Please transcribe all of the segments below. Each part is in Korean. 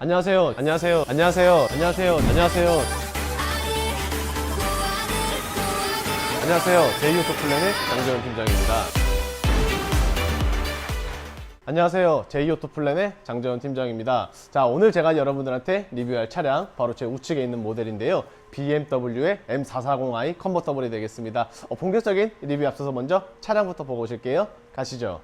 안녕하세요. 안녕하세요. 안녕하세요. 안녕하세요. 안녕하세요. 안녕하세요. 제이오토플랜의 장재원 팀장입니다. 안녕하세요. 제이오토플랜의 장재원 팀장입니다. 자, 오늘 제가 여러분들한테 리뷰할 차량 바로 제 우측에 있는 모델인데요. BMW의 M440i 컨버터블이 되겠습니다. 본격적인 리뷰 앞서서 먼저 차량부터 보고 오실게요. 가시죠.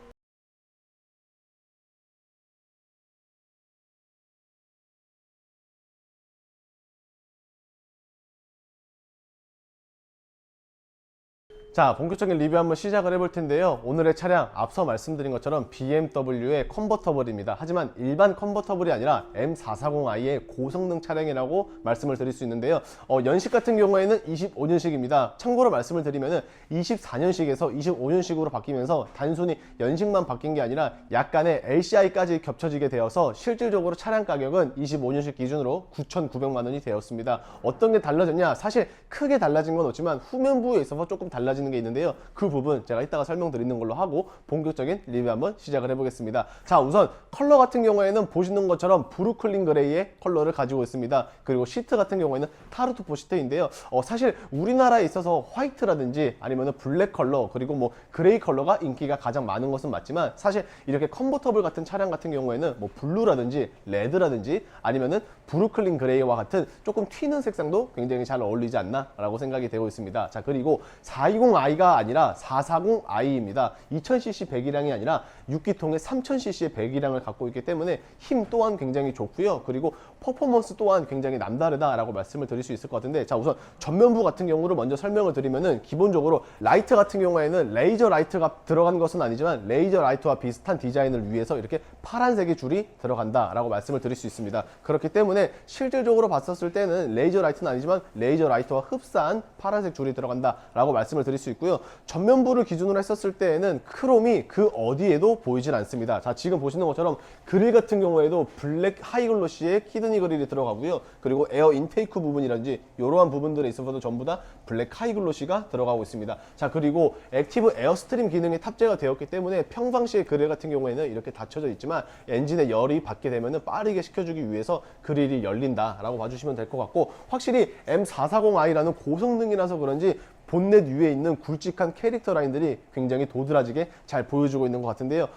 자, 본격적인 리뷰 한번 시작을 해볼 텐데요. 오늘의 차량 앞서 말씀드린 것처럼 BMW의 컨버터블입니다. 하지만 일반 컨버터블이 아니라 M440i의 고성능 차량이라고 말씀을 드릴 수 있는데요. 연식 같은 경우에는 25년식입니다. 참고로 말씀을 드리면은 24년식에서 25년식으로 바뀌면서 단순히 연식만 바뀐 게 아니라 약간의 LCI까지 겹쳐지게 되어서 실질적으로 차량 가격은 25년식 기준으로 9,900만 원이 되었습니다. 어떤 게 달라졌냐? 사실 크게 달라진 건 없지만 후면부에 있어서 조금 달라지는 게 있는데요. 그 부분 제가 이따가 설명드리는 걸로 하고 본격적인 리뷰 한번 시작을 해보겠습니다. 자, 우선 컬러 같은 경우에는 보시는 것처럼 브루클린 그레이의 컬러를 가지고 있습니다. 그리고 시트 같은 경우에는 타르투포 시트인데요. 사실 우리나라에 있어서 화이트라든지 아니면 블랙 컬러 그리고 뭐 그레이 컬러가 인기가 가장 많은 것은 맞지만 사실 이렇게 컨버터블 같은 차량 같은 경우에는 뭐 블루라든지 레드라든지 아니면은 브루클린 그레이와 같은 조금 튀는 색상도 굉장히 잘 어울리지 않나 라고 생각이 되고 있습니다. 자, 그리고 420i가 아니라 440i입니다. 2000cc 배기량이 아니라 6기통의 3000cc의 배기량을 갖고 있기 때문에 힘 또한 굉장히 좋고요. 그리고 퍼포먼스 또한 굉장히 남다르다라고 말씀을 드릴 수 있을 것 같은데, 자, 우선 전면부 같은 경우를 먼저 설명을 드리면은 기본적으로 라이트 같은 경우에는 레이저 라이트가 들어간 것은 아니지만 레이저 라이트와 비슷한 디자인을 위해서 이렇게 파란색의 줄이 들어간다라고 말씀을 드릴 수 있습니다. 그렇기 때문에 실질적으로 봤었을 때는 레이저 라이트는 아니지만 레이저 라이트와 흡사한 파란색 줄이 들어간다라고 말씀을 드릴 수 있고요. 전면부를 기준으로 했었을 때에는 크롬이 그 어디에도 보이질 않습니다. 자, 지금 보시는 것처럼 그릴 같은 경우에도 블랙 하이글로시의 키드니 그릴이 들어가고요. 그리고 에어 인테이크 부분이라든지 이러한 부분들에 있어서도 전부 다 블랙 하이글로시가 들어가고 있습니다. 자, 그리고 액티브 에어스트림 기능이 탑재가 되었기 때문에 평상시에 그릴 같은 경우에는 이렇게 닫혀져 있지만 엔진에 열이 받게 되면 빠르게 식혀주기 위해서 그릴이 열린다라고 봐주시면 될 것 같고, 확실히 M440i라는 고성능이라서 그런지 본넷 위에 있는 굵직한 캐릭터 라인들이 굉장히 도드라지게 잘 보여주고 있는 것 같은데요.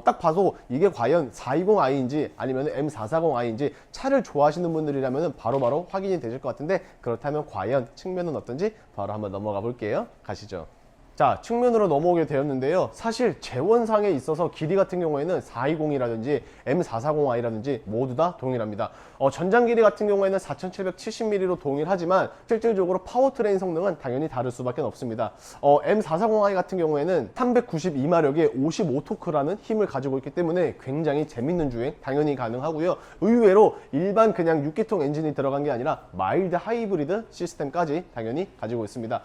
딱 봐도 이게 과연 420i인지 아니면 M440i인지 차를 좋아하시는 분들이라면 바로바로 확인이 되실 것 같은데, 그렇다면 과연 측면은 어떤지 바로 한번 넘어가 볼게요. 가시죠. 자, 측면으로 넘어오게 되었는데요. 사실 재원상에 있어서 길이 같은 경우에는 420이라든지 M440i라든지 모두 다 동일합니다. 전장 길이 같은 경우에는 4770mm로 동일하지만 실질적으로 파워트레인 성능은 당연히 다를 수밖에 없습니다. M440i 같은 경우에는 392마력의 55토크라는 힘을 가지고 있기 때문에 굉장히 재밌는 주행 당연히 가능하고요. 의외로 일반 그냥 6기통 엔진이 들어간 게 아니라 마일드 하이브리드 시스템까지 당연히 가지고 있습니다.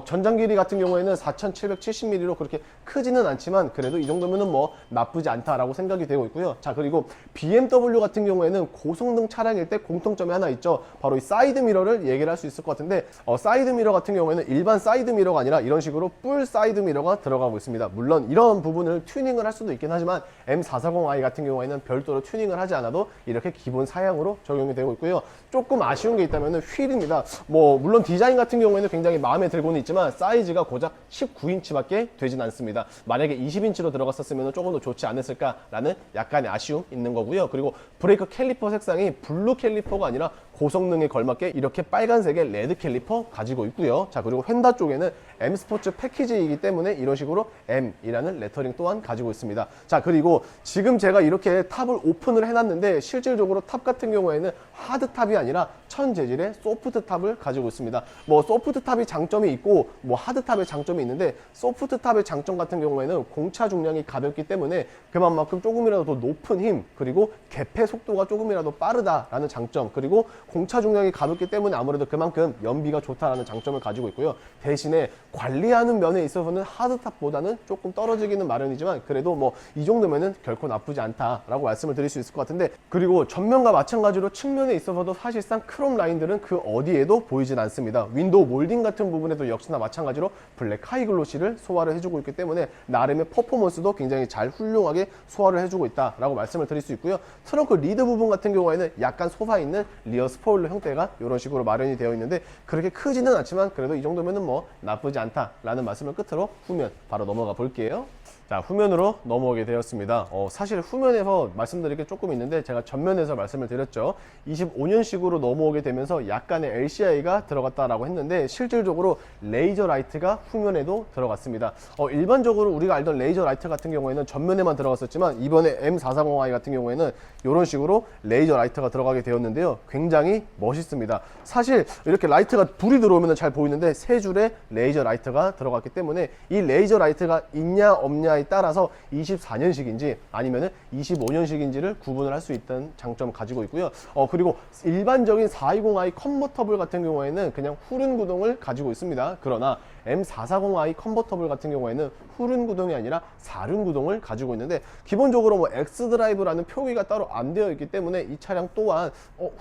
전장 길이 같은 경우에는 4770mm로 그렇게 크지는 않지만 그래도 이 정도면은 뭐 나쁘지 않다라고 생각이 되고 있고요. 자, 그리고 BMW 같은 경우에는 고성능 차량일 때 공통점이 하나 있죠. 바로 이 사이드 미러를 얘기를 할 수 있을 것 같은데, 사이드 미러 같은 경우에는 일반 사이드 미러가 아니라 이런 식으로 뿔 사이드 미러가 들어가고 있습니다. 물론 이런 부분을 튜닝을 할 수도 있긴 하지만 M440i 같은 경우에는 별도로 튜닝을 하지 않아도 이렇게 기본 사양으로 적용이 되고 있고요. 조금 아쉬운 게 있다면 휠입니다. 뭐 물론 디자인 같은 경우에는 굉장히 마음에 들고는 있지만 사이즈가 고작 19인치밖에 되진 않습니다. 만약에 20인치로 들어갔었으면 조금 더 좋지 않았을까라는 약간의 아쉬움 있는 거고요. 그리고 브레이크 캘리퍼 색상이 블루 캘리퍼가 아니라 고성능에 걸맞게 이렇게 빨간색의 레드 캘리퍼 가지고 있고요. 자, 그리고 휀다 쪽에는 M 스포츠 패키지이기 때문에 이런 식으로 M이라는 레터링 또한 가지고 있습니다. 자, 그리고 지금 제가 이렇게 탑을 오픈을 해놨는데 실질적으로 탑 같은 경우에는 하드 탑이 아니라 천 재질의 소프트 탑을 가지고 있습니다. 뭐 소프트 탑이 장점이 있고 뭐 하드 탑의 장점이 있는데, 소프트 탑의 장점 같은 경우에는 공차 중량이 가볍기 때문에 그만큼 조금이라도 더 높은 힘, 그리고 개폐 속도가 조금이라도 빠르다라는 장점, 그리고 공차 중량이 가볍기 때문에 아무래도 그만큼 연비가 좋다라는 장점을 가지고 있고요. 대신에 관리하는 면에 있어서는 하드탑보다는 조금 떨어지기는 마련이지만 그래도 뭐 이 정도면은 결코 나쁘지 않다라고 말씀을 드릴 수 있을 것 같은데, 그리고 전면과 마찬가지로 측면에 있어서도 사실상 크롬 라인들은 그 어디에도 보이진 않습니다. 윈도우 몰딩 같은 부분에도 역시나 마찬가지로 블랙 하이글로시를 소화를 해주고 있기 때문에 나름의 퍼포먼스도 굉장히 잘 훌륭하게 소화를 해주고 있다라고 말씀을 드릴 수 있고요. 트렁크 리드 부분 같은 경우에는 약간 솟아 있는 리어 스포일러 형태가 이런 식으로 마련이 되어 있는데 그렇게 크지는 않지만 그래도 이 정도면은 뭐 나쁘지 않다라는 말씀을 끝으로 후면 바로 넘어가 볼게요. 자, 후면으로 넘어오게 되었습니다. 사실 후면에서 말씀드릴 게 조금 있는데 제가 전면에서 말씀을 드렸죠. 25년식으로 넘어오게 되면서 약간의 LCI가 들어갔다라고 했는데 실질적으로 레이저 라이트가 후면에도 들어갔습니다. 일반적으로 우리가 알던 레이저 라이트 같은 경우에는 전면에만 들어갔었지만 이번에 M440i 같은 경우에는 이런 식으로 레이저 라이트가 들어가게 되었는데요. 굉장히 멋있습니다. 사실 이렇게 라이트가 불이 들어오면 잘 보이는데 세 줄의 레이저 라이트가 들어갔기 때문에 이 레이저 라이트가 있냐 없냐에 따라서 24년식인지 아니면 25년식인지를 구분을 할 수 있다는 장점을 가지고 있고요. 그리고 일반적인 420i 컨버터블 같은 경우에는 그냥 후륜 구동을 가지고 있습니다. 그러나 M440i 컨버터블 같은 경우에는 후륜 구동이 아니라 사륜 구동을 가지고 있는데 기본적으로 뭐 X드라이브라는 표기가 따로 안 되어 있기 때문에 이 차량 또한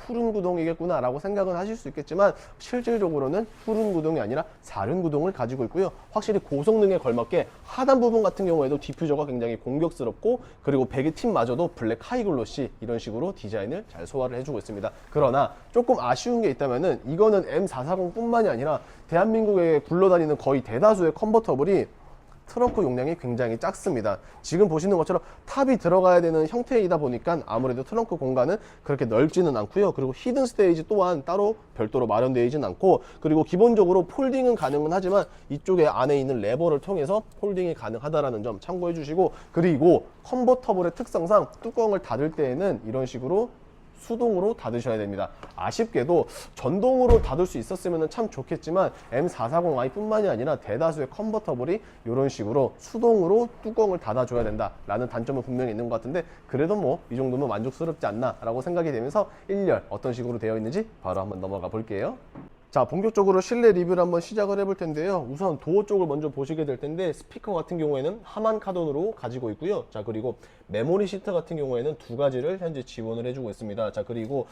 후륜 구동이겠구나 라고 생각은 하실 수 있겠지만 실질적으로는 후륜 구동이 아니라 사륜 구동을 가지고 있고요. 확실히 고성능에 걸맞게 하단 부분 같은 경우에도 디퓨저가 굉장히 공격스럽고 그리고 배기팀마저도 블랙 하이글로시 이런 식으로 디자인을 잘 소화를 해주고 있습니다. 그러나 조금 아쉬운 게 있다면은 이거는 M440 뿐만이 아니라 대한민국에 굴러다니는 거의 대다수의 컨버터블이 트렁크 용량이 굉장히 작습니다. 지금 보시는 것처럼 탑이 들어가야 되는 형태이다 보니까 아무래도 트렁크 공간은 그렇게 넓지는 않고요. 그리고 히든 스테이지 또한 따로 별도로 마련되어 있지는 않고, 그리고 기본적으로 폴딩은 가능은 하지만 이쪽에 안에 있는 레버를 통해서 폴딩이 가능하다라는 점 참고해 주시고, 그리고 컨버터블의 특성상 뚜껑을 닫을 때에는 이런 식으로 수동으로 닫으셔야 됩니다. 아쉽게도 전동으로 닫을 수 있었으면 참 좋겠지만 M440i 뿐만이 아니라 대다수의 컨버터블이 이런 식으로 수동으로 뚜껑을 닫아줘야 된다라는 단점은 분명히 있는 것 같은데 그래도 뭐 이 정도면 만족스럽지 않나 라고 생각이 되면서 1열 어떤 식으로 되어 있는지 바로 한번 넘어가 볼게요. 자, 본격적으로 실내 리뷰를 한번 시작을 해볼 텐데요. 우선 도어 쪽을 먼저 보시게 될 텐데 스피커 같은 경우에는 하만 카돈으로 가지고 있고요. 자, 그리고 메모리 시트 같은 경우에는 두 가지를 현재 지원을 해주고 있습니다. 자, 그리고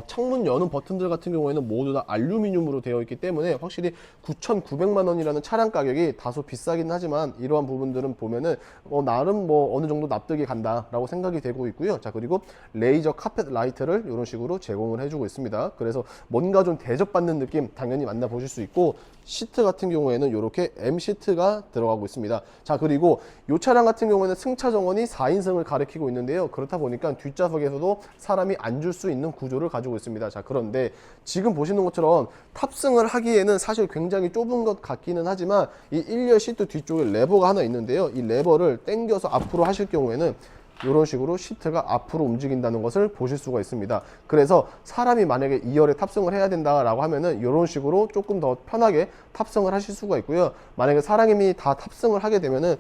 창문 여는 버튼들 같은 경우에는 모두 다 알루미늄으로 되어 있기 때문에 확실히 9,900만 원이라는 차량 가격이 다소 비싸긴 하지만 이러한 부분들은 보면은 나름 뭐 어느 정도 납득이 간다라고 생각이 되고 있고요. 자, 그리고 레이저 카펫 라이트를 이런 식으로 제공을 해주고 있습니다. 그래서 뭔가 좀 대접받는 느낌 당연히 만나보실 수 있고, 시트 같은 경우에는 이렇게 M 시트가 들어가고 있습니다. 자, 그리고 이 차량 같은 경우에는 승차 정원이 4인승을 가리키고 있는데요. 그렇다 보니까 뒷좌석에서도 사람이 앉을 수 있는 구조를 가지고 있습니다. 자, 그런데 지금 보시는 것처럼 탑승을 하기에는 사실 굉장히 좁은 것 같기는 하지만 이 1열 시트 뒤쪽에 레버가 하나 있는데요. 이 레버를 당겨서 앞으로 하실 경우에는 이런 식으로 시트가 앞으로 움직인다는 것을 보실 수가 있습니다. 그래서 사람이 만약에 2열에 탑승을 해야 된다라고 하면은 이런 식으로 조금 더 편하게 탑승을 하실 수가 있고요. 만약에 사람이 다 탑승을 하게 되면은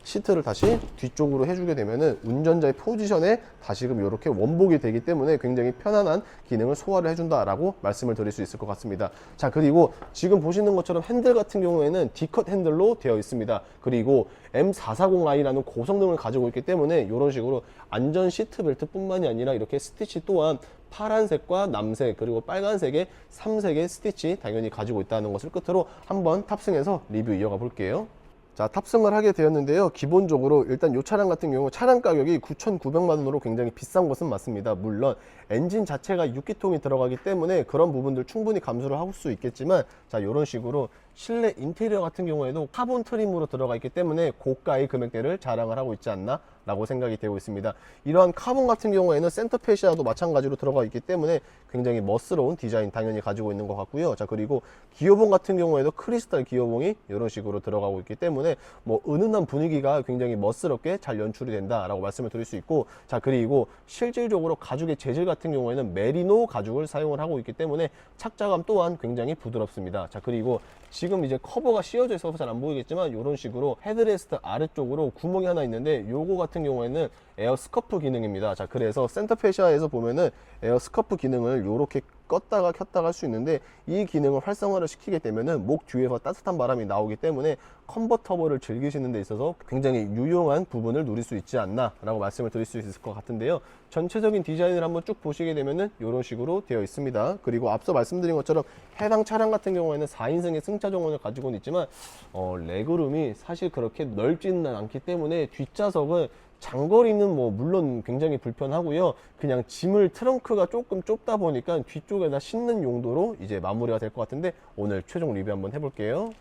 시트를 다시 뒤쪽으로 해주게 되면은 운전자의 포지션에 다시금 이렇게 원복이 되기 때문에 굉장히 편안한 기능을 소화를 해준다라고 말씀을 드릴 수 있을 것 같습니다. 자, 그리고 지금 보시는 것처럼 핸들 같은 경우에는 D컷 핸들로 되어 있습니다. 그리고 M440i라는 고성능을 가지고 있기 때문에 이런 식으로 안전 시트 벨트 뿐만이 아니라 이렇게 스티치 또한 파란색과 남색 그리고 빨간색의 3색의 스티치 당연히 가지고 있다는 것을 끝으로 한번 탑승해서 리뷰 이어가 볼게요. 자, 탑승을 하게 되었는데요. 기본적으로 일단 이 차량 같은 경우 차량 가격이 9,900만 원으로 굉장히 비싼 것은 맞습니다. 물론 엔진 자체가 6기통이 들어가기 때문에 그런 부분들 충분히 감수를 할 수 있겠지만, 자, 이런 식으로 실내 인테리어 같은 경우에도 카본 트림으로 들어가 있기 때문에 고가의 금액대를 자랑을 하고 있지 않나 라고 생각이 되고 있습니다. 이러한 카본 같은 경우에는 센터 페시아도 마찬가지로 들어가 있기 때문에 굉장히 멋스러운 디자인 당연히 가지고 있는 것 같고요. 자, 그리고 기어봉 같은 경우에도 크리스탈 기어봉이 이런 식으로 들어가고 있기 때문에 뭐 은은한 분위기가 굉장히 멋스럽게 잘 연출이 된다라고 말씀을 드릴 수 있고, 자, 그리고 실질적으로 가죽의 재질 같은 경우에는 메리노 가죽을 사용을 하고 있기 때문에 착자감 또한 굉장히 부드럽습니다. 자, 그리고 지금 이제 커버가 씌워져 있어서 잘 안 보이겠지만 이런 식으로 헤드레스트 아래쪽으로 구멍이 하나 있는데 요거 같은 경우에는 에어 스커프 기능입니다. 자, 그래서 센터 페시아에서 보면은 에어 스커프 기능을 요렇게 껐다가 켰다가 할 수 있는데 이 기능을 활성화를 시키게 되면은 목 뒤에서 따뜻한 바람이 나오기 때문에 컨버터블을 즐기시는 데 있어서 굉장히 유용한 부분을 누릴 수 있지 않나 라고 말씀을 드릴 수 있을 것 같은데요. 전체적인 디자인을 한번 쭉 보시게 되면은 이런 식으로 되어 있습니다. 그리고 앞서 말씀드린 것처럼 해당 차량 같은 경우에는 4인승의 승차 정원을 가지고는 있지만 레그룸이 사실 그렇게 넓지는 않기 때문에 뒷좌석은 장거리는 뭐 물론 굉장히 불편하고요. 그냥 짐을 트렁크가 조금 좁다 보니까 뒤쪽에다 싣는 용도로 이제 마무리가 될 것 같은데 오늘 최종 리뷰 한번 해볼게요.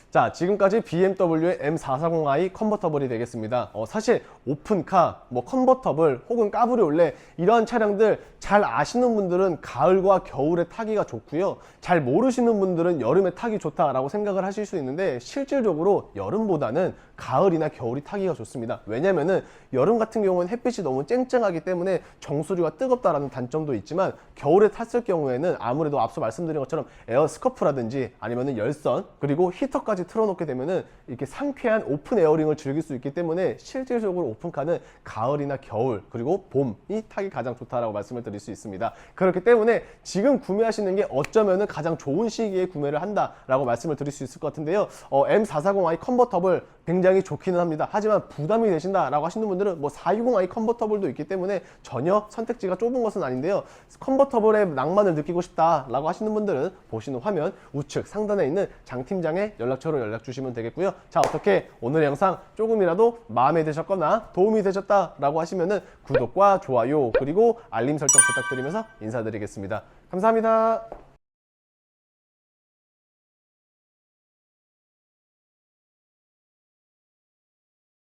자, 지금까지 BMW의 M440i 컨버터블이 되겠습니다. 사실 오픈카, 뭐 컨버터블 혹은 까브리올레 이러한 차량들 잘 아시는 분들은 가을과 겨울에 타기가 좋고요. 잘 모르시는 분들은 여름에 타기 좋다라고 생각을 하실 수 있는데 실질적으로 여름보다는 가을이나 겨울이 타기가 좋습니다. 왜냐면은 여름 같은 경우는 햇빛이 너무 쨍쨍하기 때문에 정수리가 뜨겁다라는 단점도 있지만 겨울에 탔을 경우에는 아무래도 앞서 말씀드린 것처럼 에어 스커프라든지 아니면은 열선 그리고 히터까지 틀어놓게 되면은 이렇게 상쾌한 오픈 에어링을 즐길 수 있기 때문에 실질적으로 오픈카는 가을이나 겨울 그리고 봄이 타기 가장 좋다라고 말씀을 드릴 수 있습니다. 그렇기 때문에 지금 구매하시는 게 어쩌면은 가장 좋은 시기에 구매를 한다라고 말씀을 드릴 수 있을 것 같은데요. M440i 컨버터블 굉장히 좋기는 합니다. 하지만 부담이 되신다라고 하시는 분들은 뭐 420i 컨버터블도 있기 때문에 전혀 선택지가 좁은 것은 아닌데요. 컨버터블의 낭만을 느끼고 싶다라고 하시는 분들은 보시는 화면 우측 상단에 있는 장 팀장의 연락처로 연락 주시면 되겠고요. 자, 어떻게 오늘의 영상 조금이라도 마음에 드셨거나 도움이 되셨다라고 하시면은 구독과 좋아요 그리고 알림 설정 부탁드리면서 인사드리겠습니다. 감사합니다.